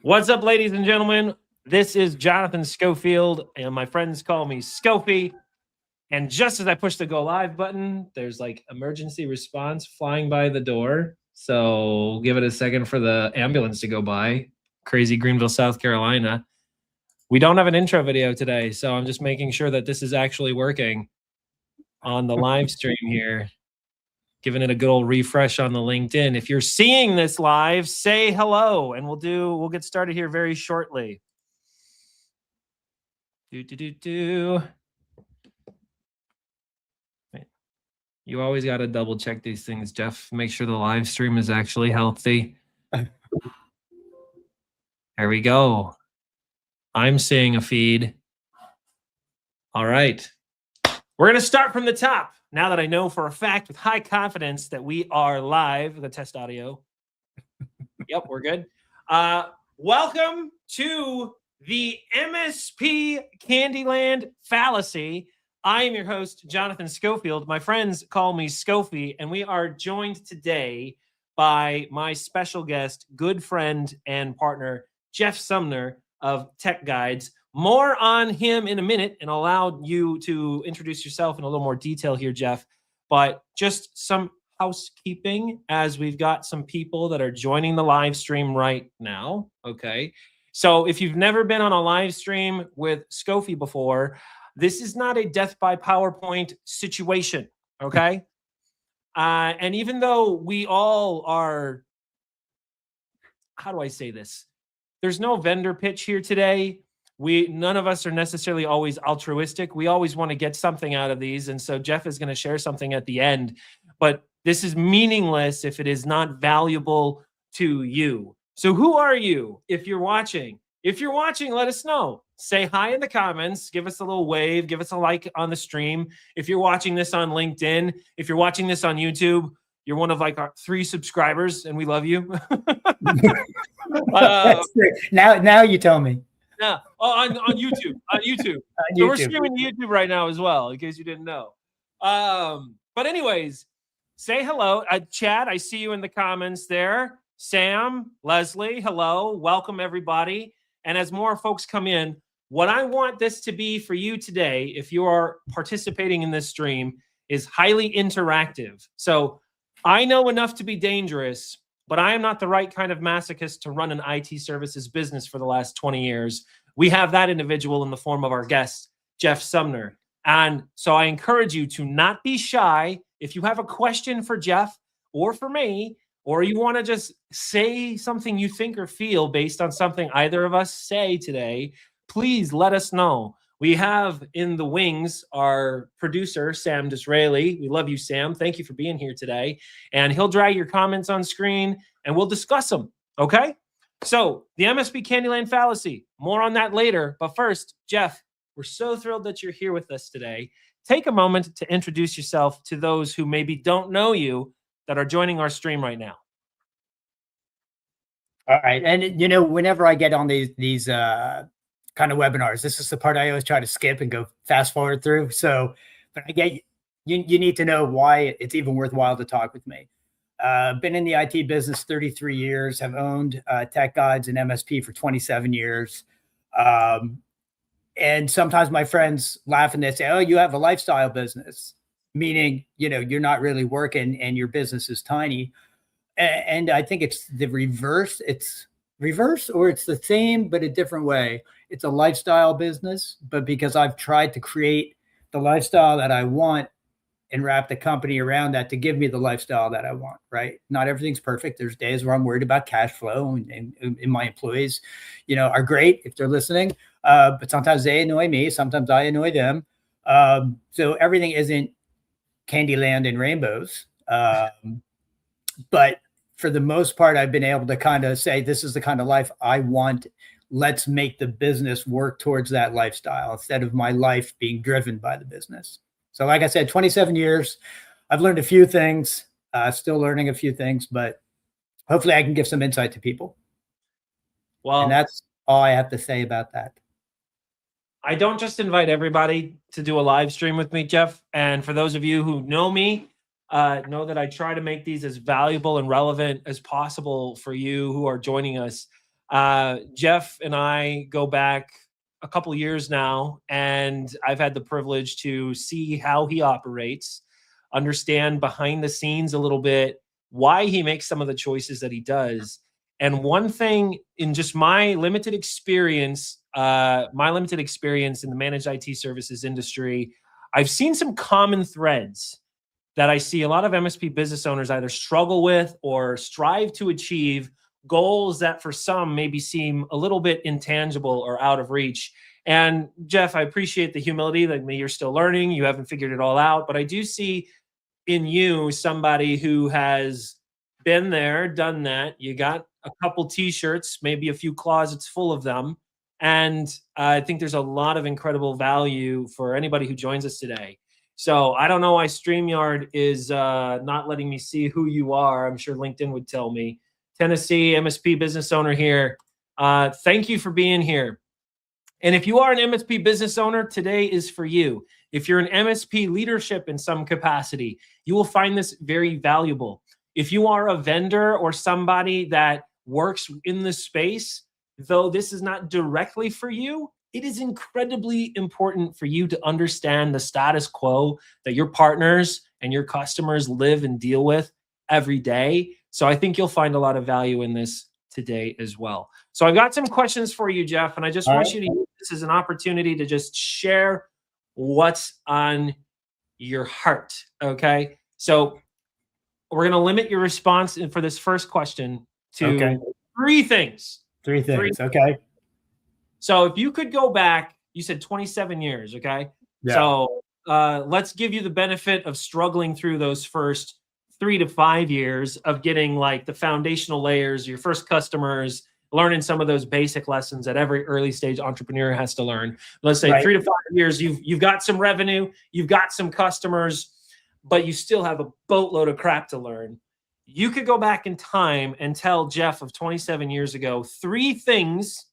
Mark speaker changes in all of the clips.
Speaker 1: What's up, ladies and gentlemen? This is Jonathan Schofield, and my friends call me Scofy. And just as I push the go live button, there's like emergency response flying by the door. So give it a second for the ambulance to go by. Crazy Greenville, South Carolina. We don't have an intro video today, so I'm just making sure that this is actually working on the live stream here. Giving it a good old refresh on the LinkedIn. If you're seeing this live, say hello, and we'll get started here very shortly. You always got to double check these things, Jeff. Make sure the live stream is actually healthy. There we go. I'm seeing a feed. All right. We're going to start from the top. Now that I know for a fact with high confidence that we are live, the test audio. Yep, we're good. Welcome to the MSP Candyland Fallacy. I am your host, Jonathan Schofield. My friends call me Scofy, and we are joined today by my special guest, good friend and partner, Jeff Sumner of Tech Guides. More on him in a minute, and I'll allow you to introduce yourself in a little more detail here, Jeff. But just some housekeeping as we've got some people that are joining the live stream right now. Okay. So if you've never been on a live stream with Scofy before, this is not a death by PowerPoint situation. Okay. And even though we all are, how do I say this? There's no vendor pitch here today. None of us are necessarily always altruistic. We always want to get something out of these. And so Jeff is going to share something at the end, but this is meaningless if it is not valuable to you. So who are you if you're watching? If you're watching, let us know. Say hi in the comments. Give us a little wave. Give us a like on the stream. If you're watching this on LinkedIn, if you're watching this on YouTube, you're one of like our 3 subscribers and we love you.
Speaker 2: That's great. Now you tell me.
Speaker 1: Yeah, on YouTube. On YouTube. So we're streaming to YouTube right now as well, in case you didn't know. But anyways, say hello. Chad, I see you in the comments there. Sam, Leslie, hello. Welcome, everybody. And as more folks come in, what I want this to be for you today, if you are participating in this stream, is highly interactive. So I know enough to be dangerous, but I am not the right kind of masochist to run an IT services business for the last 20 years. We have that individual in the form of our guest, Jeff Sumner. And so I encourage you to not be shy. If you have a question for Jeff or for me, or you want to just say something you think or feel based on something either of us say today, please let us know. We have in the wings our producer, Sam Disraeli. We love you, Sam. Thank you for being here today. And he'll drag your comments on screen and we'll discuss them. Okay? So the MSP Candyland Fallacy, more on that later. But first, Jeff, we're so thrilled that you're here with us today. Take a moment to introduce yourself to those who maybe don't know you that are joining our stream right now.
Speaker 2: All right. And, whenever I get on these kind of webinars, this is the part I always try to skip and go fast forward through. So, but I get you need to know why it's even worthwhile to talk with me. Been in the IT business 33 years, have owned Tech Guides and MSP for 27 years. And sometimes my friends laugh and they say, oh, you have a lifestyle business, meaning, you're not really working and your business is tiny. And I think it's the reverse. It's reverse, or it's the same, but a different way. It's a lifestyle business, but because I've tried to create the lifestyle that I want and wrap the company around that to give me the lifestyle that I want, right? Not everything's perfect. There's days where I'm worried about cash flow and my employees, are great if they're listening. But sometimes they annoy me. Sometimes I annoy them. So everything isn't Candyland and rainbows. But for the most part, I've been able to kind of say, this is the kind of life I want. Let's make the business work towards that lifestyle instead of my life being driven by the business. So like I said, 27 years, I've learned a few things, still learning a few things, but hopefully I can give some insight to people. Well, and that's all I have to say about that.
Speaker 1: I don't just invite everybody to do a live stream with me, Jeff. And for those of you who know me, know that I try to make these as valuable and relevant as possible for you who are joining us. Jeff and I go back a couple years now, and I've had the privilege to see how he operates, understand behind the scenes a little bit why he makes some of the choices that he does. And one thing in just my limited experience in the managed IT services industry, I've seen some common threads that I see a lot of MSP business owners either struggle with or strive to achieve goals that for some maybe seem a little bit intangible or out of reach. And Jeff, I appreciate the humility that you're still learning. You haven't figured it all out, but I do see in you somebody who has been there, done that. You got a couple t-shirts, maybe a few closets full of them. And I think there's a lot of incredible value for anybody who joins us today. So I don't know why StreamYard is not letting me see who you are. I'm sure LinkedIn would tell me. Tennessee MSP business owner here. Thank you for being here. And if you are an MSP business owner, today is for you. If you're an MSP leadership in some capacity, you will find this very valuable. If you are a vendor or somebody that works in this space, though this is not directly for you, it is incredibly important for you to understand the status quo that your partners and your customers live and deal with every day. So I think you'll find a lot of value in this today as well. So I've got some questions for you, Jeff, and I just want you to use this as an opportunity to just share what's on your heart, okay? So we're going to limit your response for this first question to three things.
Speaker 2: Three things, okay.
Speaker 1: So if you could go back, you said 27 years, okay? Yeah. So let's give you the benefit of struggling through those first 3 to 5 years of getting like the foundational layers, your first customers, learning some of those basic lessons that every early stage entrepreneur has to learn. Let's say 3 to 5 years, you've got some revenue, you've got some customers, but you still have a boatload of crap to learn. You could go back in time and tell Jeff of 27 years ago, 3 things,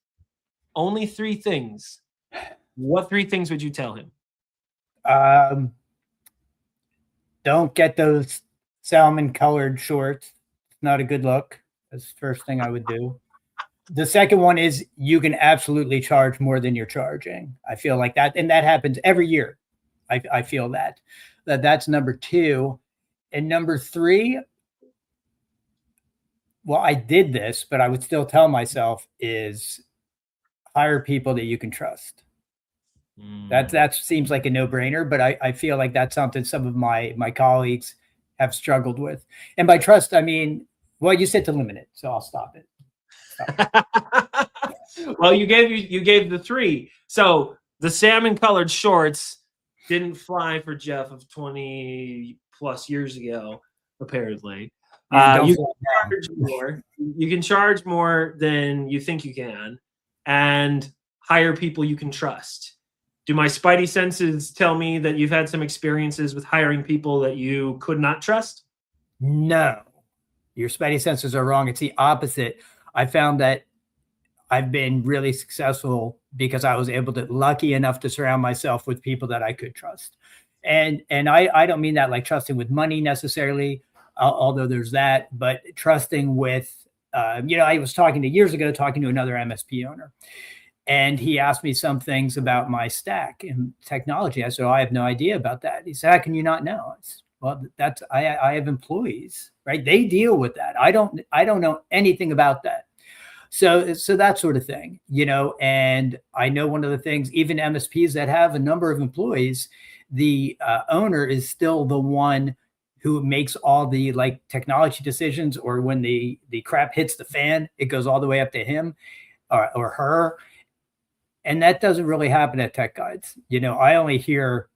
Speaker 1: only 3 things. What 3 things would you tell him?
Speaker 2: Don't get those salmon colored shorts. Not a good look. That's the first thing I would do. The second one is you can absolutely charge more than you're charging. I feel like that. And that happens every year. I feel that's number 2. And number 3, well, I did this, but I would still tell myself is hire people that you can trust. That seems like a no-brainer, but I feel like that's something some of my colleagues have struggled with. And by trust, I mean, well, you said to limit it, so I'll stop it.
Speaker 1: Well, you gave the 3. So the salmon colored shorts didn't fly for Jeff of 20 plus years ago, apparently. You can charge more than you think you can, and hire people you can trust. Do my spidey senses tell me that you've had some experiences with hiring people that you could not trust?
Speaker 2: No, your spidey senses are wrong. It's the opposite. I found that I've been really successful because I was lucky enough to surround myself with people that I could trust. And I don't mean that like trusting with money necessarily, although there's that, but trusting with, I was talking to another MSP owner, and he asked me some things about my stack and technology. I said, I have no idea about that. He said, how can you not know? I said, well, I have employees, right? They deal with that. I don't know anything about that. So that sort of thing, and I know one of the things, even MSPs that have a number of employees, the owner is still the one who makes all the like technology decisions, or when the crap hits the fan, it goes all the way up to him or her. And that doesn't really happen at Tech Guides. I only hear,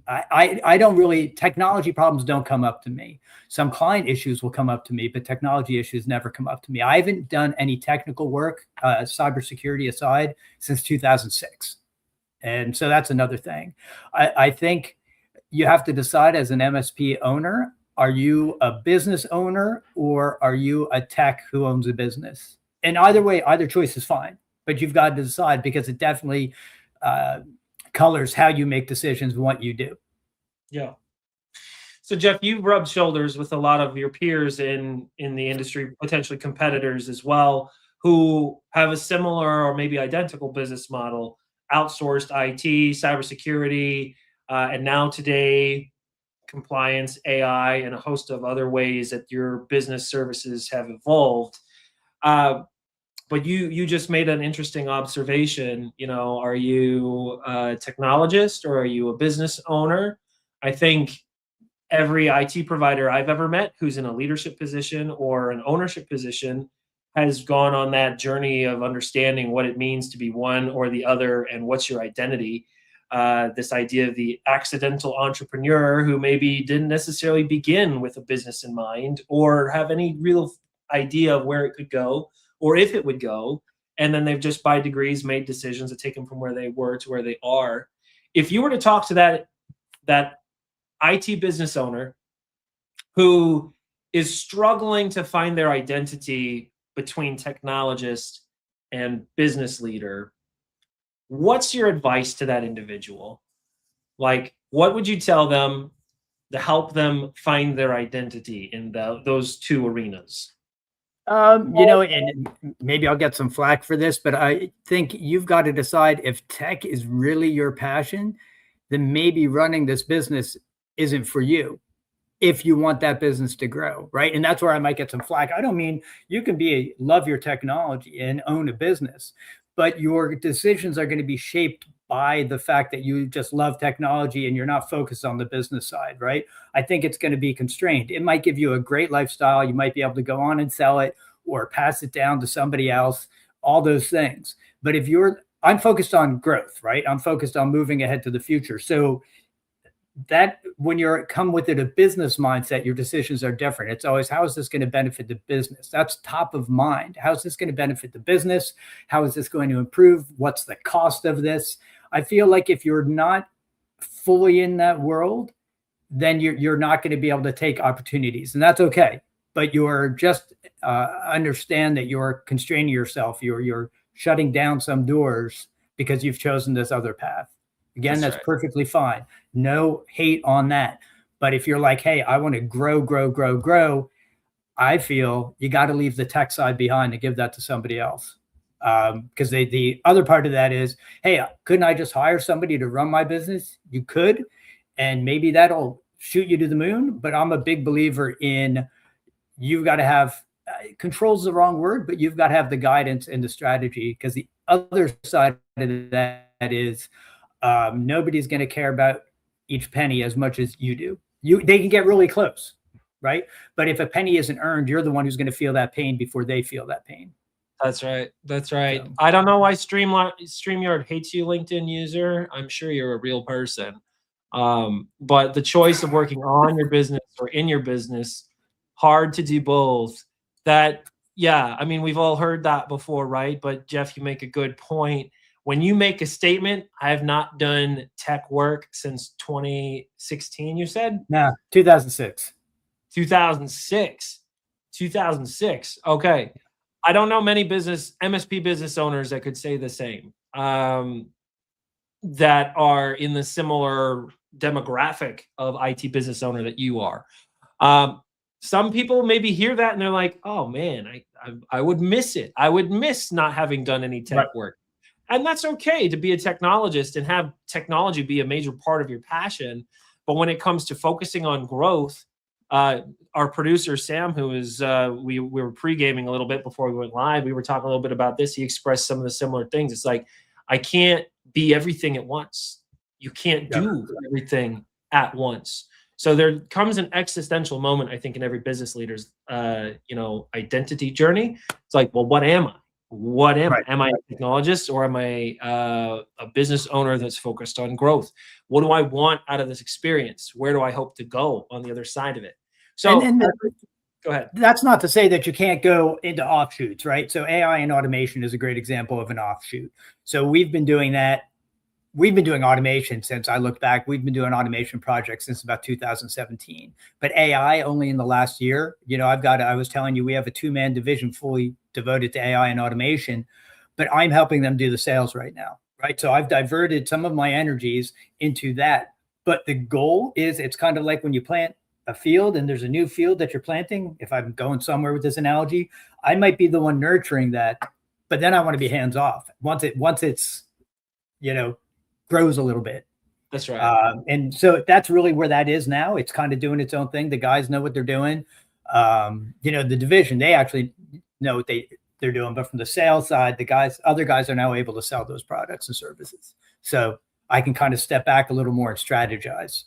Speaker 2: I don't really, technology problems don't come up to me. Some client issues will come up to me, but technology issues never come up to me. I haven't done any technical work, cybersecurity aside, since 2006. And so that's another thing. I think you have to decide as an MSP owner, are you a business owner or are you a tech who owns a business? And either way, either choice is fine, but you've got to decide, because it definitely colors how you make decisions and what you do.
Speaker 1: Yeah. So Jeff, you've rubbed shoulders with a lot of your peers in the industry, potentially competitors as well. who have a similar or maybe identical business model, outsourced IT, cybersecurity, and now today, compliance, AI, and a host of other ways that your business services have evolved. But you just made an interesting observation. You know, are you a technologist or are you a business owner? I think every IT provider I've ever met who's in a leadership position or an ownership position has gone on that journey of understanding what it means to be one or the other and what's your identity. This idea of the accidental entrepreneur who maybe didn't necessarily begin with a business in mind or have any real idea of where it could go or if it would go. And then they've just by degrees made decisions that take them from where they were to where they are. If you were to talk to that IT business owner who is struggling to find their identity between technologist and business leader, what's your advice to that individual? Like, what would you tell them to help them find their identity in those two arenas?
Speaker 2: You know, and maybe I'll get some flack for this, but I think you've got to decide if tech is really your passion, then maybe running this business isn't for you if you want that business to grow, right? And that's where I might get some flack. I don't mean you can love your technology and own a business, but your decisions are going to be shaped by the fact that you just love technology and you're not focused on the business side, right? I think it's going to be constrained. It might give you a great lifestyle. You might be able to go on and sell it or pass it down to somebody else, all those things. But I'm focused on growth, right? I'm focused on moving ahead to the future. So that when you're come with it a business mindset, your decisions are different. It's always, how is this going to benefit the business? That's top of mind. How is this going to benefit the business? How is this going to improve? What's the cost of this? I feel like if you're not fully in that world, then you're not going to be able to take opportunities, and that's okay. But you're just understand that you're constraining yourself. You're shutting down some doors because you've chosen this other path. Again, that's right. Perfectly fine. No hate on that. But if you're like, hey, I want to grow, I feel you got to leave the tech side behind and give that to somebody else. Because the other part of that is, hey, couldn't I just hire somebody to run my business? You could, and maybe that'll shoot you to the moon. But I'm a big believer in you've got to have control's the wrong word, but you've got to have the guidance and the strategy, because the other side of that is nobody's going to care about each penny as much as you do. They can get really close, right? But if a penny isn't earned, you're the one who's going to feel that pain before they feel that pain.
Speaker 1: That's right. That's right. So, I don't know why StreamYard hates you, LinkedIn user. I'm sure you're a real person. But the choice of working on your business or in your business, hard to do both. Yeah, I mean, we've all heard that before, right? But Jeff, you make a good point. When you make a statement, I have not done tech work since 2016, you said?
Speaker 2: No, 2006.
Speaker 1: 2006. Okay. I don't know many MSP business owners that could say the same, that are in the similar demographic of IT business owner that you are. Some people maybe hear that and they're like, oh man, I would miss it. I would miss not having done any tech work. And that's okay to be a technologist and have technology be a major part of your passion. But when it comes to focusing on growth, our producer, Sam, who is, we were pre-gaming a little bit before we went live. We were talking a little bit about this. He expressed some of the similar things. It's like, I can't be everything at once. You can't do everything at once. So there comes an existential moment, I think, in every business leader's, identity journey. It's like, well, what am I? What am I? Am I a technologist, or am I a business owner that's focused on growth? What do I want out of this experience? Where do I hope to go on the other side of it? So go ahead.
Speaker 2: That's not to say that you can't go into offshoots, right? So AI and automation is a great example of an offshoot. So we've been doing that. We've been doing automation since I look back. We've been doing automation projects since about 2017. But AI only in the last year. I was telling you, we have a 2-man division fully devoted to AI and automation, but I'm helping them do the sales right now, right? So I've diverted some of my energies into that. But the goal is, it's kind of like when you plant a field and there's a new field that you're planting, if I'm going somewhere with this analogy, I might be the one nurturing that, but then I want to be hands off once it's, grows a little bit.
Speaker 1: That's right.
Speaker 2: And so that's really where that is now. It's kind of doing its own thing. The guys know what they're doing. The division, they actually know what they're doing, but from the sales side, other guys are now able to sell those products and services. So I can kind of step back a little more and strategize.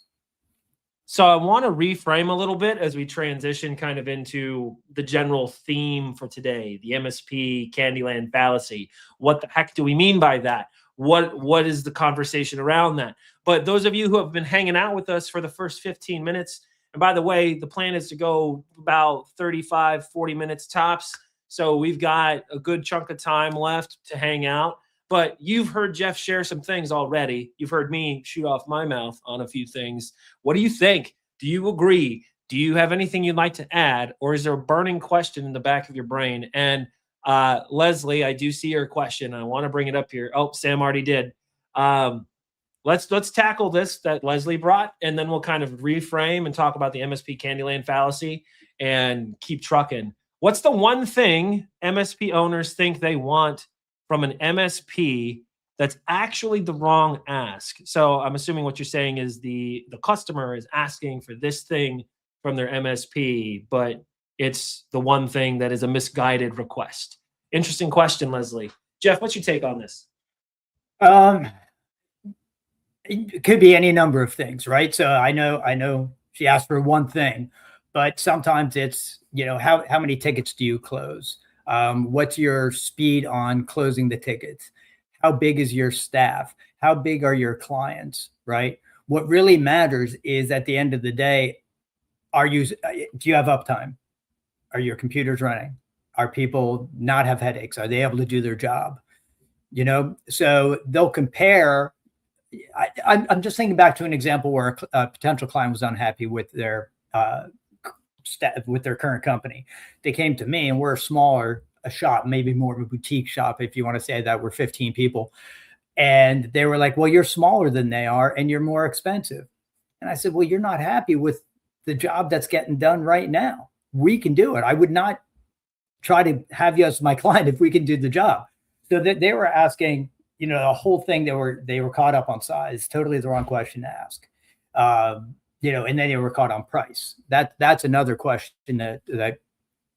Speaker 1: So I want to reframe a little bit as we transition kind of into the general theme for today, the MSP Candyland Fallacy. What the heck do we mean by that? What is the conversation around that? But those of you who have been hanging out with us for the first 15 minutes, and by the way, the plan is to go about 35, 40 minutes tops. So we've got a good chunk of time left to hang out. But you've heard Jeff share some things already. You've heard me shoot off my mouth on a few things. What do you think? Do you agree? Do you have anything you'd like to add? Or is there a burning question in the back of your brain? And Leslie, I do see your question. I want to bring it up here. Oh, Sam already did. Let's tackle this that Leslie brought, and then we'll kind of reframe and talk about the MSP Candyland Fallacy and keep trucking. What's the one thing MSP owners think they want from an MSP that's actually the wrong ask? So I'm assuming what you're saying is the customer is asking for this thing from their MSP, but it's the one thing that is a misguided request. Interesting question, Leslie. Jeff, what's your take on this?
Speaker 2: It could be any number of things, right? So I know she asked for one thing, but sometimes it's, how many tickets do you close? What's your speed on closing the tickets? How big is your staff? How big are your clients, right? What really matters is at the end of the day, do you have uptime? Are your computers running? Are people not have headaches? Are they able to do their job? So they'll compare. I'm just thinking back to an example where a potential client was unhappy with their with their current company. They came to me, and we're a shop, maybe more of a boutique shop, if you want to say that. We're 15 people. And they were like, well, you're smaller than they are, and you're more expensive. And I said, well, you're not happy with the job that's getting done right now. We can do it. I would not try to have you as my client if we can do the job. So that they were asking, the whole thing, they were caught up on size. Totally the wrong question to ask. And then they were caught on price. That's another question that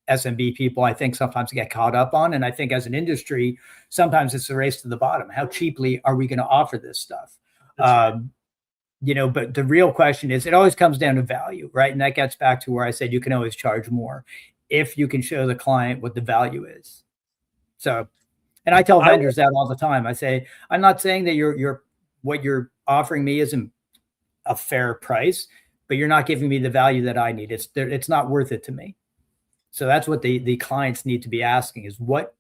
Speaker 2: SMB people, I think, sometimes get caught up on. And I think as an industry, sometimes it's a race to the bottom. How cheaply are we going to offer this stuff? But the real question is, it always comes down to value, right? And that gets back to where I said you can always charge more if you can show the client what the value is. So, and I tell vendors that all the time. I say, I'm not saying that what you're offering me isn't a fair price, but you're not giving me the value that I need. It's not worth it to me. So that's what the clients need to be asking, is what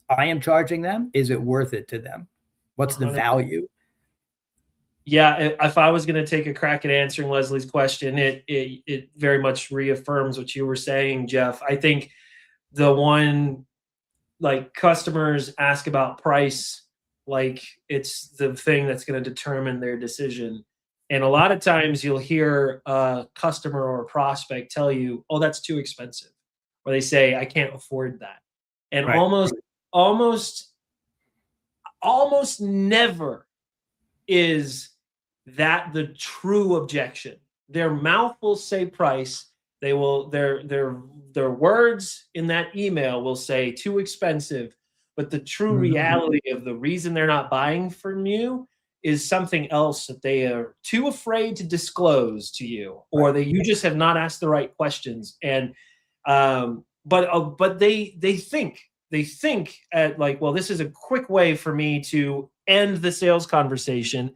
Speaker 2: I am charging them. Is it worth it to them? What's the value?
Speaker 1: Yeah, if I was going to take a crack at answering Leslie's question, it very much reaffirms what you were saying, Jeff. I think the one, like, customers ask about price like it's the thing that's going to determine their decision. And a lot of times you'll hear a customer or a prospect tell you, oh, that's too expensive. Or they say, I can't afford that. And
Speaker 2: right.
Speaker 1: almost never is that the true objection. Their mouth will say price. They will, their words in that email will say too expensive. But the true reality of the reason they're not buying from you is something else that they are too afraid to disclose to you, or that you just have not asked the right questions. And but they think at, like, well, this is a quick way for me to end the sales conversation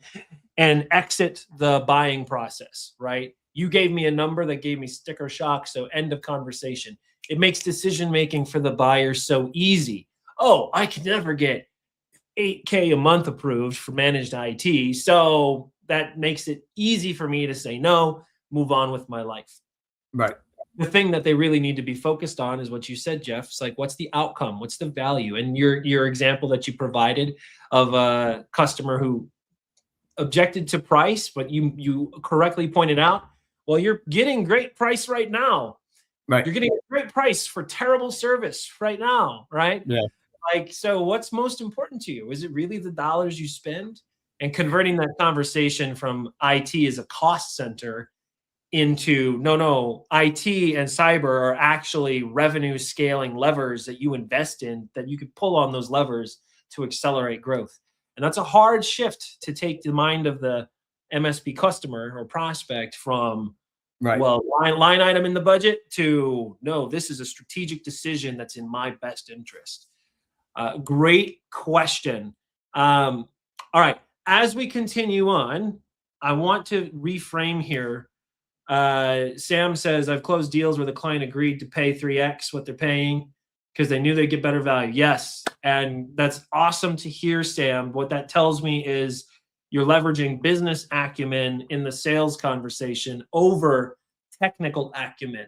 Speaker 1: and exit the buying process, right? You gave me a number that gave me sticker shock, so end of conversation. It makes decision making for the buyer so easy. Oh, I can never get $8K a month approved for managed IT, so that makes it easy for me to say no, move on with my life.
Speaker 2: Right.
Speaker 1: The thing that they really need to be focused on is what you said, Jeff. It's like, what's the outcome? What's the value? And your example that you provided of a customer who objected to price, but you correctly pointed out, Well, you're getting great price right now.
Speaker 2: Right.
Speaker 1: You're getting a great price for terrible service right now, right?
Speaker 2: Yeah.
Speaker 1: Like, so what's most important to you? Is it really the dollars you spend? And converting that conversation from IT as a cost center into no, IT and cyber are actually revenue scaling levers that you invest in, that you could pull on those levers to accelerate growth. And that's a hard shift to take the mind of the MSP customer or prospect from,
Speaker 2: Right.
Speaker 1: well, line item in the budget to, no, this is a strategic decision that's in my best interest. Great question. All right. As we continue on, I want to reframe here. Sam says, I've closed deals where the client agreed to pay 3x what they're paying because they knew they'd get better value. Yes. And that's awesome to hear, Sam. What that tells me is you're leveraging business acumen in the sales conversation over technical acumen.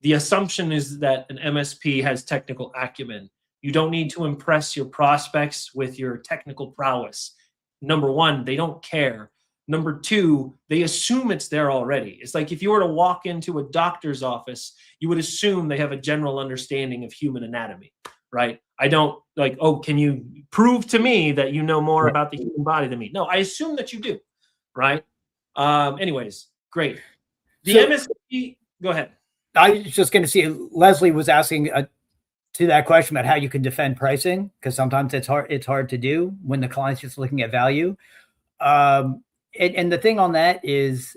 Speaker 1: The assumption is that an MSP has technical acumen. You don't need to impress your prospects with your technical prowess. Number one, they don't care. Number two, they assume it's there already. It's like if you were to walk into a doctor's office, you would assume they have a general understanding of human anatomy, right? I don't like, oh, can you prove to me that you know more about the human body than me? No, I assume that you do, right? Anyways, great. The MSP, go ahead.
Speaker 2: I was just going to see, Leslie was asking to that question about how you can defend pricing, because sometimes it's hard to do when the client's just looking at value. And the thing on that is,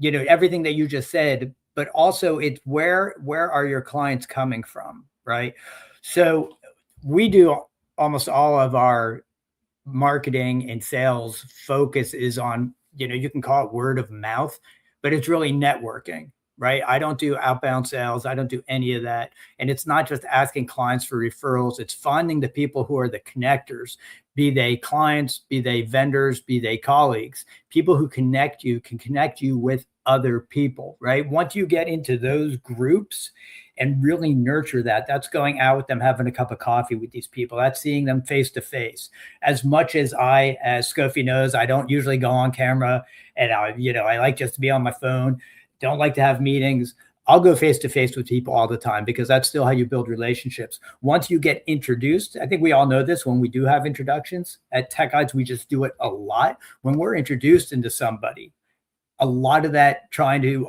Speaker 2: everything that you just said, but also it's where are your clients coming from, right? So we do almost all of our marketing and sales focus is on, you can call it word of mouth, but it's really networking, right? I don't do outbound sales. I don't do any of that. And it's not just asking clients for referrals. It's finding the people who are the connectors, be they clients, be they vendors, be they colleagues. People who can connect you with other people, right? Once you get into those groups and really nurture that, that's going out with them, having a cup of coffee with these people. That's seeing them face to face. As much as as Scofie knows, I don't usually go on camera, and I like just to be on my phone. Don't like to have meetings. I'll go face to face with people all the time because that's still how you build relationships. Once you get introduced, I think we all know this when we do have introductions at Tech Guides, we just do it a lot. When we're introduced into somebody, a lot of that trying to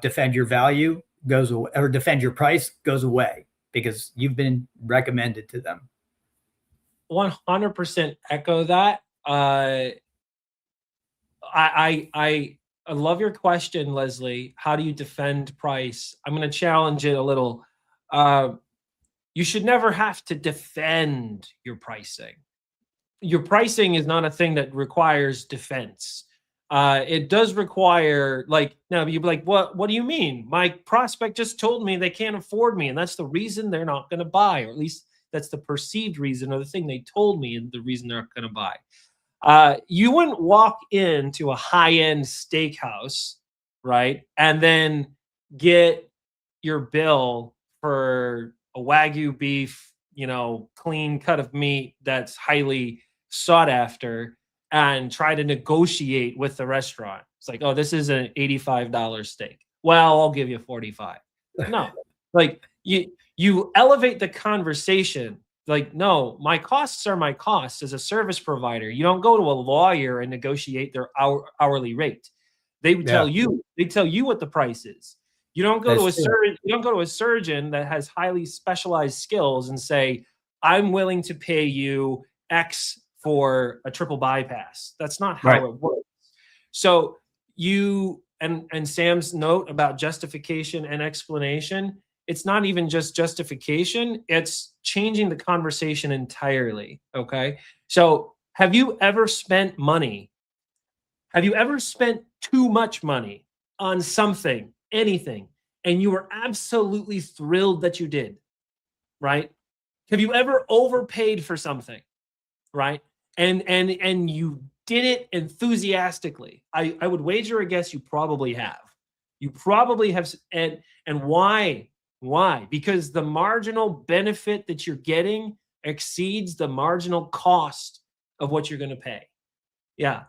Speaker 2: defend your value goes away, or defend your price goes away because you've been recommended to them.
Speaker 1: 100% echo that. I love your question, Leslie. How do you defend price? I'm going to challenge it a little. You should never have to defend your pricing. Your pricing is not a thing that requires defense. It does require, now you'd be like, what do you mean? My prospect just told me they can't afford me, and that's the reason they're not going to buy, or at least that's the perceived reason, or the thing they told me and the reason they're not going to buy. You wouldn't walk into a high-end steakhouse, right, and then get your bill for a Wagyu beef, clean cut of meat that's highly sought after, and try to negotiate with the restaurant. It's like, oh, this is an $85 steak. Well, I'll give you $45. No, you elevate the conversation. Like, no, my costs are my costs as a service provider. You don't go to a lawyer and negotiate their hourly rate. They tell you what the price is. You don't go to a surgeon. You don't go to a surgeon that has highly specialized skills and say, I'm willing to pay you X for a triple bypass. That's not how it works. So and Sam's note about justification and explanation, it's not even just justification, it's changing the conversation entirely, okay? So have you ever spent money? Have you ever spent too much money on something, anything, and you were absolutely thrilled that you did, right? Have you ever overpaid for something, right? And you did it enthusiastically? I would wager a guess you probably have. You probably have. And why? Why? Because the marginal benefit that you're getting exceeds the marginal cost of what you're going to pay. Yeah.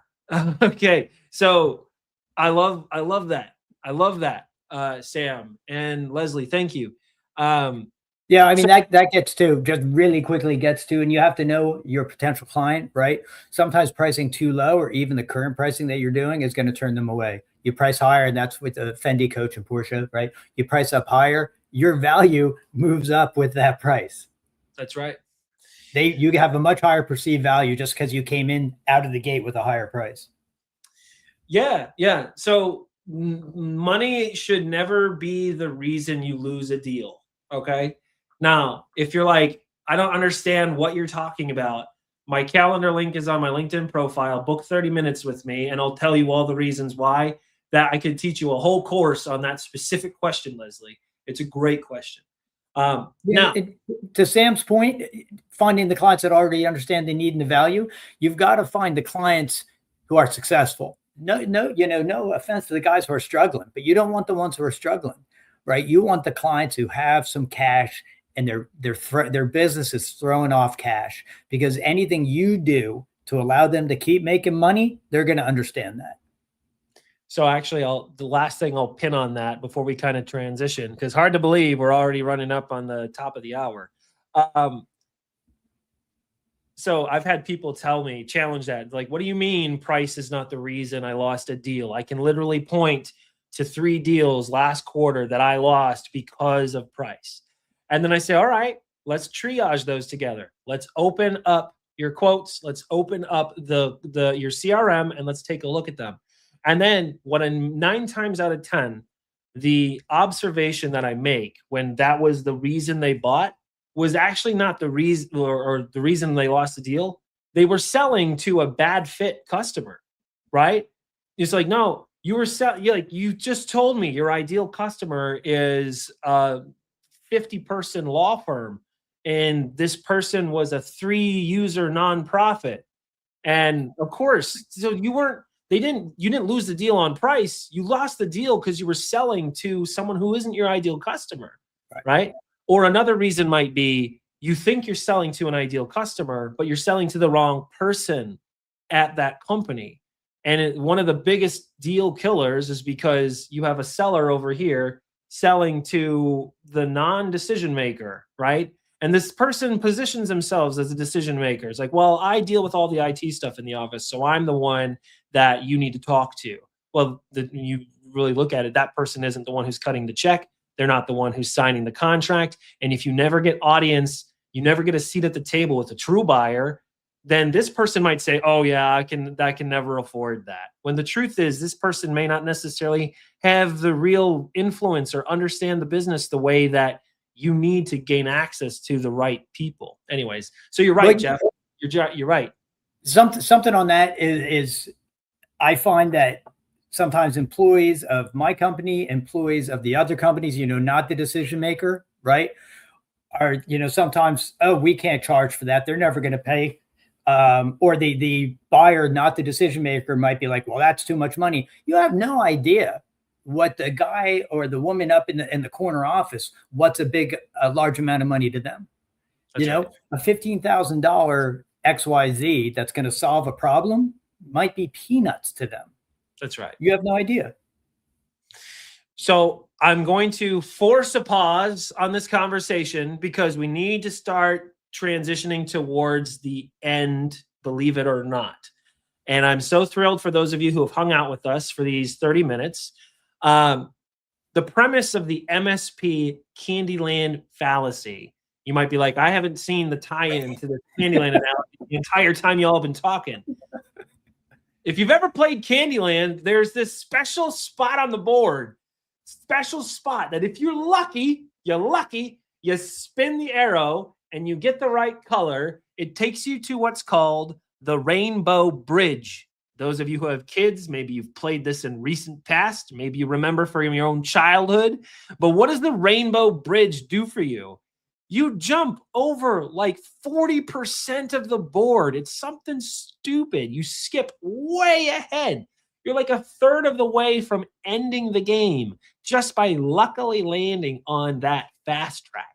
Speaker 1: Okay. So I love that. I love that, Sam and Leslie. Thank you.
Speaker 2: Yeah, I mean, that gets to, just really quickly gets to, and you have to know your potential client, right? Sometimes pricing too low, or even the current pricing that you're doing, is going to turn them away. You price higher, and that's with the Fendi, Coach, and Porsche, right? You price up higher, your value moves up with that price.
Speaker 1: That's right.
Speaker 2: You have a much higher perceived value just because you came in out of the gate with a higher price.
Speaker 1: Yeah, yeah. So money should never be the reason you lose a deal. Okay. Now, if you're like, I don't understand what you're talking about, my calendar link is on my LinkedIn profile. Book 30 minutes with me, and I'll tell you all the reasons why. That I could teach you a whole course on that specific question, Leslie. It's a great question. Now,
Speaker 2: to Sam's point, finding the clients that already understand the need and the value, you've got to find the clients who are successful. No, no offense to the guys who are struggling, but you don't want the ones who are struggling, right? You want the clients who have some cash and their business is throwing off cash, because anything you do to allow them to keep making money, they're going to understand that.
Speaker 1: So actually, the last thing I'll pin on that before we kind of transition, because hard to believe we're already running up on the top of the hour. So I've had people tell me, challenge that, like, what do you mean price is not the reason I lost a deal? I can literally point to 3 deals last quarter that I lost because of price. And then I say, all right, let's triage those together. Let's open up your quotes. Let's open up your CRM, and let's take a look at them. And then 9 times out of 10, the observation that I make when that was the reason they bought was actually not the reason, or the reason they lost the deal. They were selling to a bad fit customer, right? It's like, no, you just told me your ideal customer is a 50-person law firm, and this person was a 3-user nonprofit. And of course, so you didn't lose the deal on price. You lost the deal because you were selling to someone who isn't your ideal customer, right? Or another reason might be you think you're selling to an ideal customer, but you're selling to the wrong person at that company. And one of the biggest deal killers is because you have a seller over here selling to the non-decision maker, right? And this person positions themselves as a decision maker. It's like, well, I deal with all the IT stuff in the office, so I'm the one that you need to talk to. Well, you really look at it, that person isn't the one who's cutting the check. They're not the one who's signing the contract. And if you never get audience, you never get a seat at the table with a true buyer, then this person might say, oh yeah, I can never afford that. When the truth is, this person may not necessarily have the real influence or understand the business the way that you need to gain access to the right people. Anyways, so you're right, Jeff. You're right.
Speaker 2: Something on that is I find that sometimes employees of my company, employees of the other companies, not the decision maker, right, are, sometimes, oh, we can't charge for that, they're never going to pay. Or the buyer, not the decision maker, might be like, well, that's too much money. You have no idea what the guy or the woman up in the corner office, what's a large amount of money to them. That's right. A $15,000 XYZ that's going to solve a problem might be peanuts to them.
Speaker 1: That's right.
Speaker 2: You have no idea.
Speaker 1: So I'm going to force a pause on this conversation because we need to start transitioning towards the end, believe it or not. And I'm so thrilled for those of you who have hung out with us for these 30 minutes. The premise of the MSP Candyland Fallacy, you might be like, I haven't seen the tie-in to the Candyland analogy the entire time y'all have been talking. If you've ever played Candyland, there's this special spot on the board, that if you're lucky, you spin the arrow and you get the right color, it takes you to what's called the Rainbow Bridge. Those of you who have kids, maybe you've played this in recent past, maybe you remember from your own childhood, but what does the Rainbow Bridge do for you? You jump over like 40% of the board. It's something stupid. You skip way ahead. You're like a third of the way from ending the game just by luckily landing on that fast track.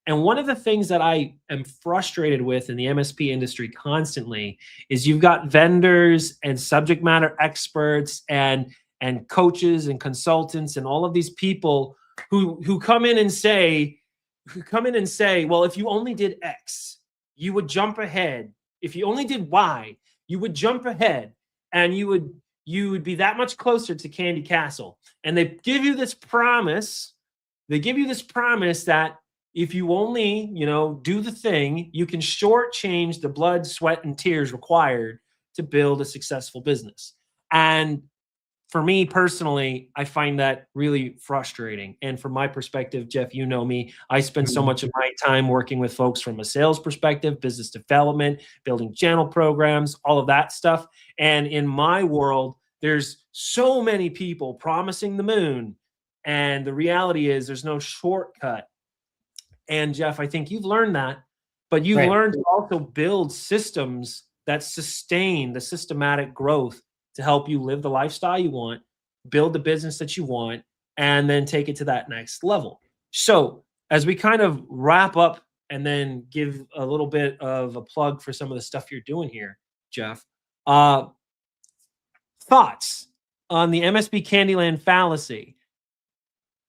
Speaker 1: And one of the things that I am frustrated with in the MSP industry constantly is you've got vendors and subject matter experts and and coaches and consultants and all of these people who come in and say, well, if you only did X, you would jump ahead. If you only did Y, you would jump ahead, and you would be that much closer to Candy Castle. And they give you this promise. They give you this promise that if you only, do the thing, you can shortchange the blood, sweat, and tears required to build a successful business. And for me personally, I find that really frustrating. And from my perspective, Jeff, you know me, I spend so much of my time working with folks from a sales perspective, business development, building channel programs, all of that stuff. And in my world, there's so many people promising the moon. And the reality is there's no shortcut. And Jeff, I think you've learned that, but you've learned to also build systems that sustain the systematic growth to help you live the lifestyle you want, build the business that you want, and then take it to that next level. So as we kind of wrap up and then give a little bit of a plug for some of the stuff you're doing here, Jeff, thoughts on the MSP Candyland Fallacy.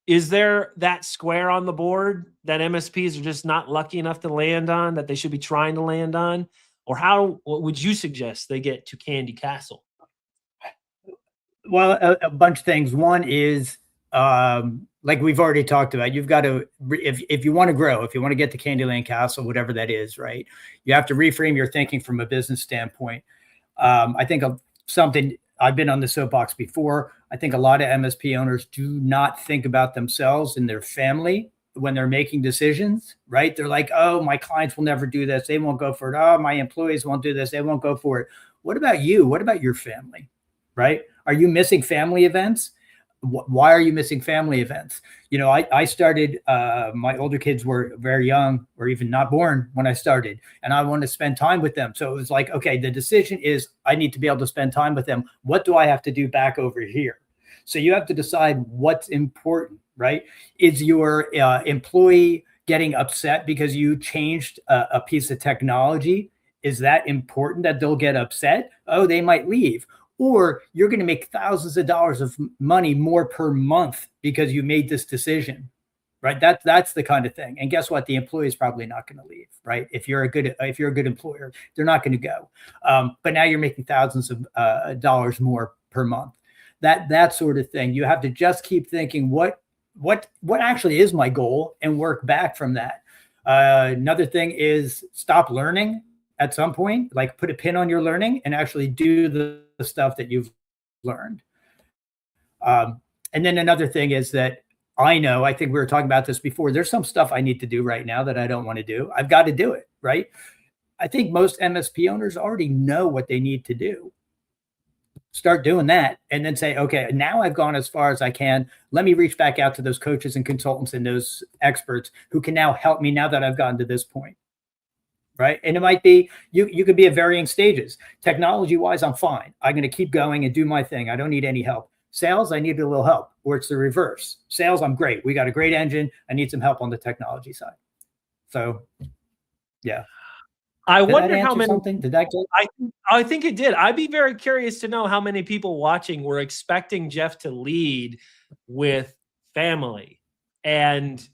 Speaker 1: Is there that square on the board that MSPs are just not lucky enough to land on, that they should be trying to land on? Or what would you suggest they get to Candy Castle?
Speaker 2: Well, a bunch of things. One is, like we've already talked about, you've got to, if you want to grow, if you want to get to Candyland Castle, whatever that is, right? You have to reframe your thinking from a business standpoint. I think of something, I've been on the soapbox before. I think a lot of MSP owners do not think about themselves and their family when they're making decisions, right? They're like, oh, my clients will never do this. They won't go for it. Oh, my employees won't do this. They won't go for it. What about you? What about your family, right? Are you missing family events? Why are you missing family events? I started, my older kids were very young or even not born when I started, and I wanted to spend time with them. So it was like, okay, the decision is I need to be able to spend time with them. What do I have to do back over here? So you have to decide what's important, right? Is your employee getting upset because you changed a piece of technology? Is that important that they'll get upset? Oh, they might leave. Or you're going to make thousands of dollars of money more per month because you made this decision, right? That's the kind of thing. And guess what? The employee is probably not going to leave, right? If you're a good employer, they're not going to go. But now you're making thousands of dollars more per month. That sort of thing. You have to just keep thinking what actually is my goal and work back from that. Another thing is stop learning at some point, like put a pin on your learning and actually do the stuff that you've learned. And then another thing is that I think we were talking about this before, there's some stuff I need to do right now that I don't want to do. I've got to do it, right? I think most MSP owners already know what they need to do. Start doing that and then say, okay, now I've gone as far as I can. Let me reach back out to those coaches and consultants and those experts who can now help me now that I've gotten to this point. Right. And it might be you could be at varying stages. Technology wise, I'm fine. I'm going to keep going and do my thing. I don't need any help. Sales, I need a little help. Or it's the reverse. Sales, I'm great. We got a great engine. I need some help on the technology side. So, yeah.
Speaker 1: I wonder how many.
Speaker 2: Did that get?
Speaker 1: I think it did. I'd be very curious to know how many people watching were expecting Jeff to lead with family and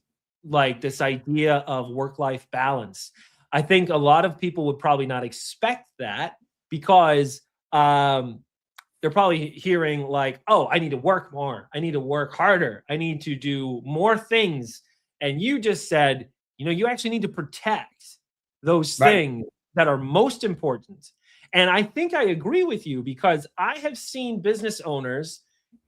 Speaker 1: like this idea of work-life balance. I think a lot of people would probably not expect that because they're probably hearing like, oh, I need to work more. I need to work harder. I need to do more things. And you just said, you actually need to protect those things that are most important. And I think I agree with you because I have seen business owners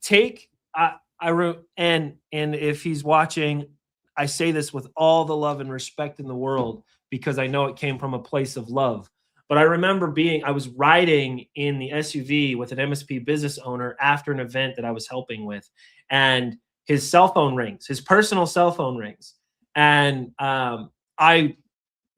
Speaker 1: take, and if he's watching, I say this with all the love and respect in the world, because I know it came from a place of love. But I remember I was riding in the SUV with an MSP business owner after an event that I was helping with, and his cell phone rings, his personal cell phone rings. And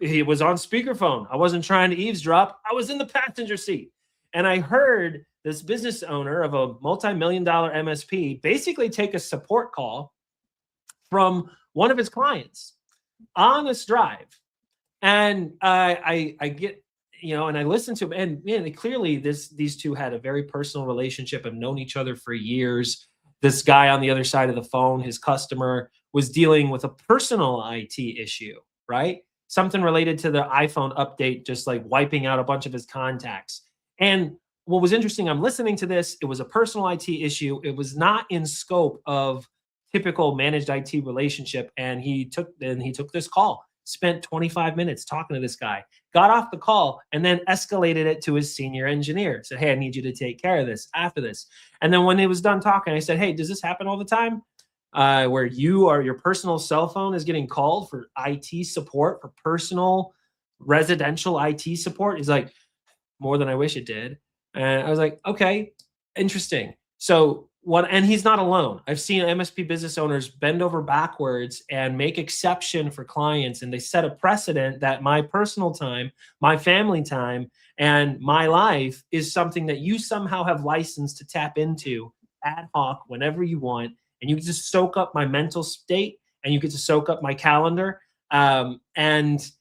Speaker 1: he was on speakerphone. I wasn't trying to eavesdrop. I was in the passenger seat. And I heard this business owner of a multi-million-dollar MSP basically take a support call from one of his clients on this drive. And I get, and I listened to him, and man, clearly these two had a very personal relationship, have known each other for years. This guy on the other side of the phone, his customer, was dealing with a personal IT issue, right? Something related to the iPhone update, just like wiping out a bunch of his contacts. And what was interesting, I'm listening to this, it was a personal IT issue. It was not in scope of typical managed IT relationship. And he took this call, spent 25 minutes talking to this guy, got off the call, and then escalated it to his senior engineer. Said, hey, I need you to take care of this after this. And then when he was done talking, I said, hey, does this happen all the time? Where your personal cell phone is getting called for IT support, for personal residential IT support? He's like, more than I wish it did. And I was like, okay, interesting. So and he's not alone. I've seen MSP business owners bend over backwards and make exception for clients. And they set a precedent that my personal time, my family time, and my life is something that you somehow have license to tap into ad hoc whenever you want. And you get to soak up my mental state, and you get to soak up my calendar. And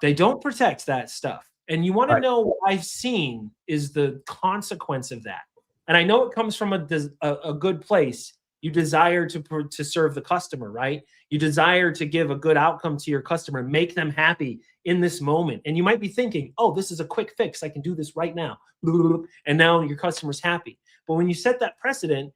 Speaker 1: they don't protect that stuff. And you want to know what I've seen is the consequence of that. And I know it comes from a good place. You desire to serve the customer, right? You desire to give a good outcome to your customer, make them happy in this moment. And you might be thinking, oh, this is a quick fix. I can do this right now. And now your customer's happy. But when you set that precedent,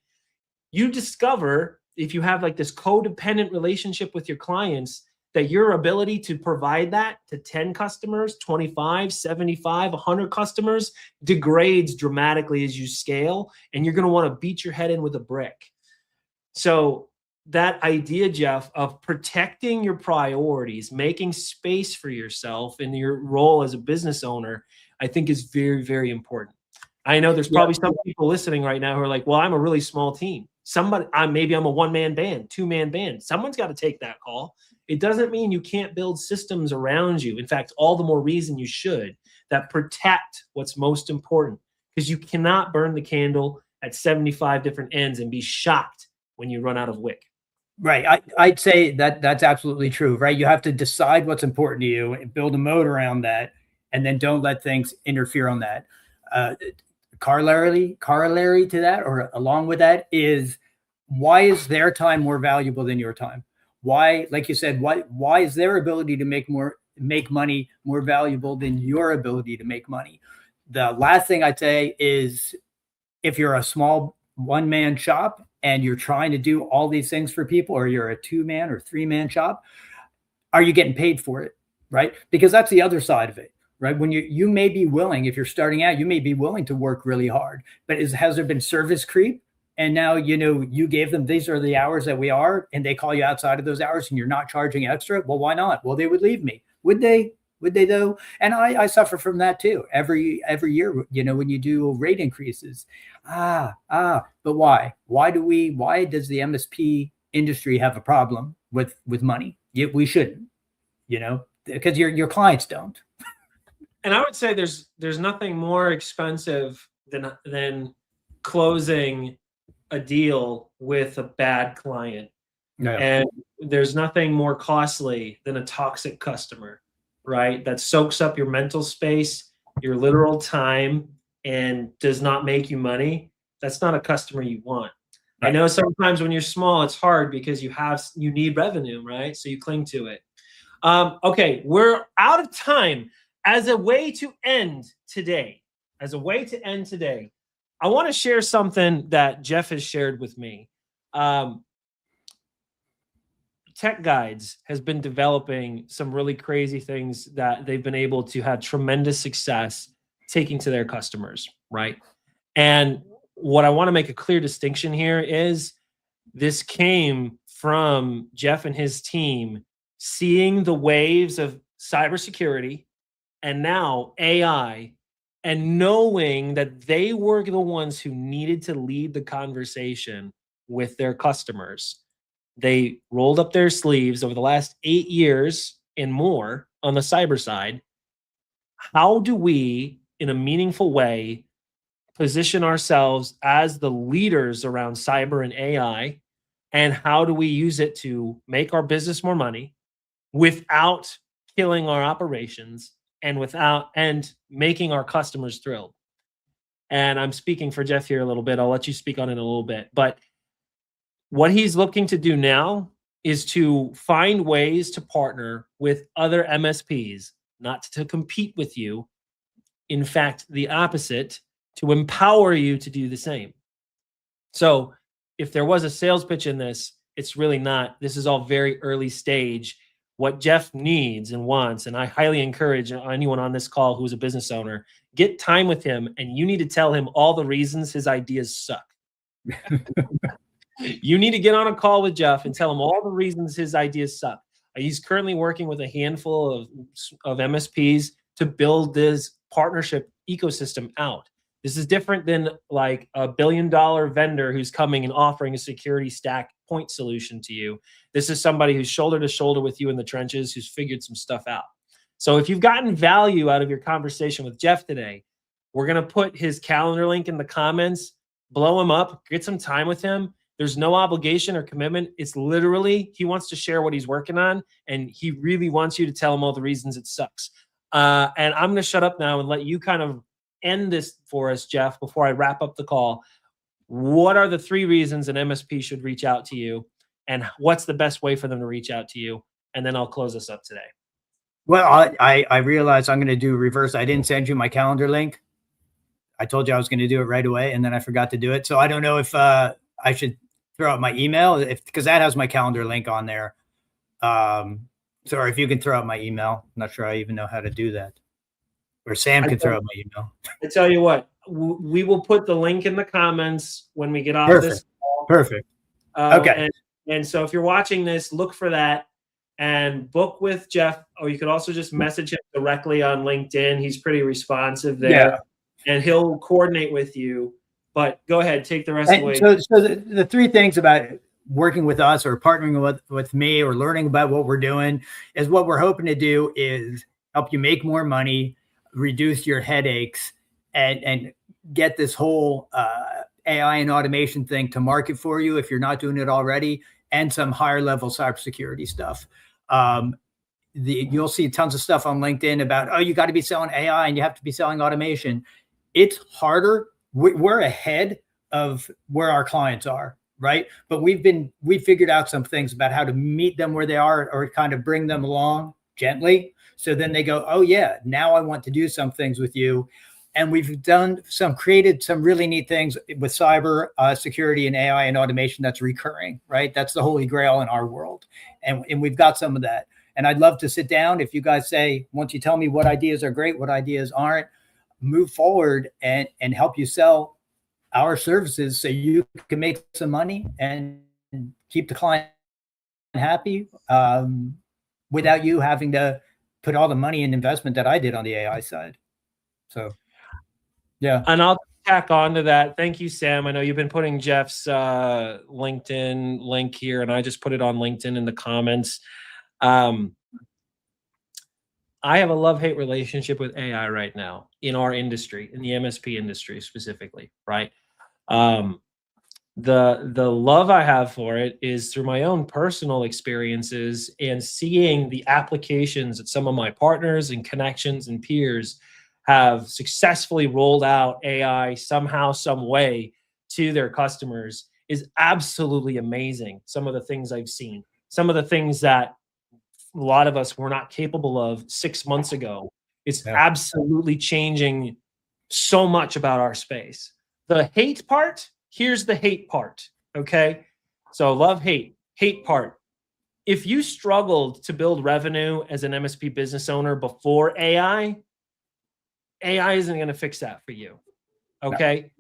Speaker 1: you discover, if you have like this codependent relationship with your clients, that your ability to provide that to 10 customers, 25, 75, 100 customers degrades dramatically as you scale, and you're going to want to beat your head in with a brick. So that idea, Jeff, of protecting your priorities, making space for yourself in your role as a business owner, I think is very, very important. I know there's probably some people listening right now who are like, well, I'm a really small team. Maybe I'm a one-man band, two-man band. Someone's got to take that call. It doesn't mean you can't build systems around you. In fact, all the more reason you should, that protect what's most important, because you cannot burn the candle at 75 different ends and be shocked when you run out of wick.
Speaker 2: Right. I'd say that's absolutely true, right? You have to decide what's important to you and build a moat around that, and then don't let things interfere on that. Corollary to that, or along with that, is why is their time more valuable than your time? Why, like you said, why is their ability to make money more valuable than your ability to make money? The last thing I'd say is, if you're a small one-man shop and you're trying to do all these things for people, or you're a two-man or three-man shop, are you getting paid for it? Right? Because that's the other side of it. Right? When you may be willing, if you're starting out, you may be willing to work really hard, but has there been service creep? And now, you gave them, these are the hours that we are, and they call you outside of those hours and you're not charging extra. Well, why not? Well, they would leave me. Would they though? And I suffer from that too. Every year, when you do rate increases, but why? Why does the MSP industry have a problem with money? We shouldn't, because your clients don't.
Speaker 1: And I would say there's nothing more expensive than closing a deal with a bad client. No. And there's nothing more costly than a toxic customer, right? That soaks up your mental space, your literal time, and does not make you money. That's not a customer you want. Right. I know sometimes when you're small, it's hard because you need revenue, right? So you cling to it. Okay, we're out of time. As a way to end today, I want to share something that Jeff has shared with me. Tech Guides has been developing some really crazy things that they've been able to have tremendous success taking to their customers, right? And what I want to make a clear distinction here is this came from Jeff and his team seeing the waves of cybersecurity and now AI, and knowing that they were the ones who needed to lead the conversation with their customers. They rolled up their sleeves over the last 8 years and more on the cyber side. How do we, in a meaningful way, position ourselves as the leaders around cyber and AI? And how do we use it to make our business more money without killing our operations and making our customers thrilled. And I'm speaking for Jeff here a little bit. I'll let you speak on it in a little bit. But what he's looking to do now is to find ways to partner with other MSPs, not to compete with you. In fact, the opposite, to empower you to do the same. So if there was a sales pitch in this, it's really not. This is all very early stage. What Jeff needs and wants, and I highly encourage anyone on this call who's a business owner, get time with him, and you need to tell him all the reasons his ideas suck. You need to get on a call with Jeff and tell him all the reasons his ideas suck. He's currently working with a handful of MSPs to build this partnership ecosystem out. This is different than like a $1 billion vendor who's coming and offering a security stack point solution to you. This is somebody who's shoulder to shoulder with you in the trenches, who's figured some stuff out. So if you've gotten value out of your conversation with Jeff today, we're going to put his calendar link in the comments, blow him up, get some time with him. There's no obligation or commitment. It's literally, he wants to share what he's working on, and he really wants you to tell him all the reasons it sucks. And I'm going to shut up now and let you kind of end this for us, Jeff, before I wrap up the call. What are the 3 reasons an MSP should reach out to you, and what's the best way for them to reach out to you? And then I'll close us up today.
Speaker 2: Well, I realized I'm going to do reverse. I didn't send you my calendar link. I told you I was going to do it right away, and then I forgot to do it. So I don't know if I should throw out my email, because that has my calendar link on there. So if you can throw out my email. I'm not sure I even know how to do that. Or Sam can throw out my email.
Speaker 1: I tell you what, we will put the link in the comments when we get off this call.
Speaker 2: Perfect. Okay.
Speaker 1: And so if you're watching this, look for that and book with Jeff, or you could also just message him directly on LinkedIn. He's pretty responsive there, and he'll coordinate with you. But go ahead, take the rest away.
Speaker 2: So the 3 things about working with us or partnering with me or learning about what we're doing is what we're hoping to do is help you make more money, reduce your headaches, and get this whole AI and automation thing to market for you if you're not doing it already, and some higher level cybersecurity stuff. You'll see tons of stuff on LinkedIn about, oh, you got to be selling AI and you have to be selling automation. It's harder. We're ahead of where our clients are, right? But we figured out some things about how to meet them where they are, or kind of bring them along gently. So then they go, oh yeah, now I want to do some things with you. And we've created some really neat things with cyber security and AI and automation that's recurring, right? That's the holy grail in our world. And we've got some of that. And I'd love to sit down, if you guys say, once you tell me what ideas are great, what ideas aren't, move forward and help you sell our services so you can make some money and keep the client happy without you having to put all the money and investment that I did on the AI side. So, yeah.
Speaker 1: And I'll tack on to that. Thank you, Sam. I know you've been putting Jeff's LinkedIn link here, and I just put it on LinkedIn in the comments. I have a love-hate relationship with AI right now in our industry, in the MSP industry specifically, right? The love I have for it is through my own personal experiences and seeing the applications that some of my partners and connections and peers have successfully rolled out AI somehow, some way to their customers is absolutely amazing. Some of the things I've seen, some of the things that a lot of us were not capable of 6 months ago. It's absolutely changing so much about our space. The hate part, here's the hate part, okay? So love, hate part. If you struggled to build revenue as an MSP business owner before AI isn't going to fix that for you, okay?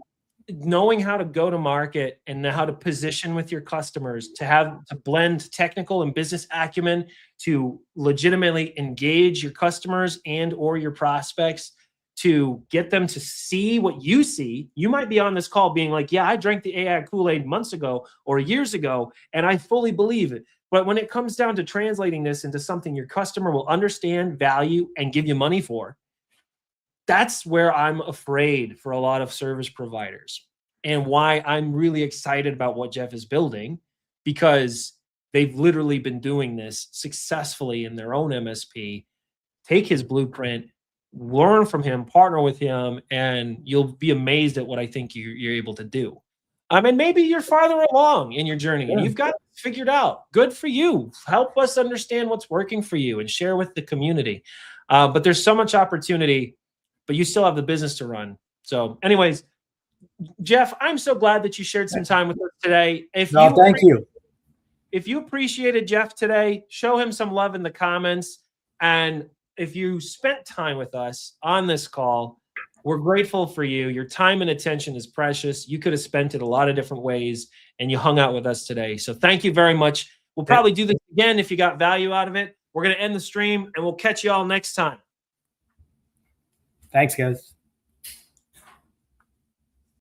Speaker 1: Knowing how to go to market and how to position with your customers, to blend technical and business acumen to legitimately engage your customers and or your prospects, to get them to see what you see. You might be on this call being like, yeah, I drank the AI Kool-Aid months ago or years ago, and I fully believe it. But when it comes down to translating this into something your customer will understand, value, and give you money for, that's where I'm afraid for a lot of service providers, and why I'm really excited about what Jeff is building, because they've literally been doing this successfully in their own MSP. Take his blueprint, learn from him, partner with him, and you'll be amazed at what I think you're able to do. And maybe you're farther along in your journey and you've got it figured out. Good for you. Help us understand what's working for you and share with the community. But there's so much opportunity, but you still have the business to run. So anyways, Jeff, I'm so glad that you shared some time with us today.
Speaker 2: Thank you.
Speaker 1: If you appreciated Jeff today, show him some love in the comments. And if you spent time with us on this call, we're grateful for you. Your time and attention is precious. You could have spent it a lot of different ways, and you hung out with us today. So thank you very much. We'll probably do this again if you got value out of it. We're going to end the stream, and we'll catch you all next time.
Speaker 2: Thanks, guys.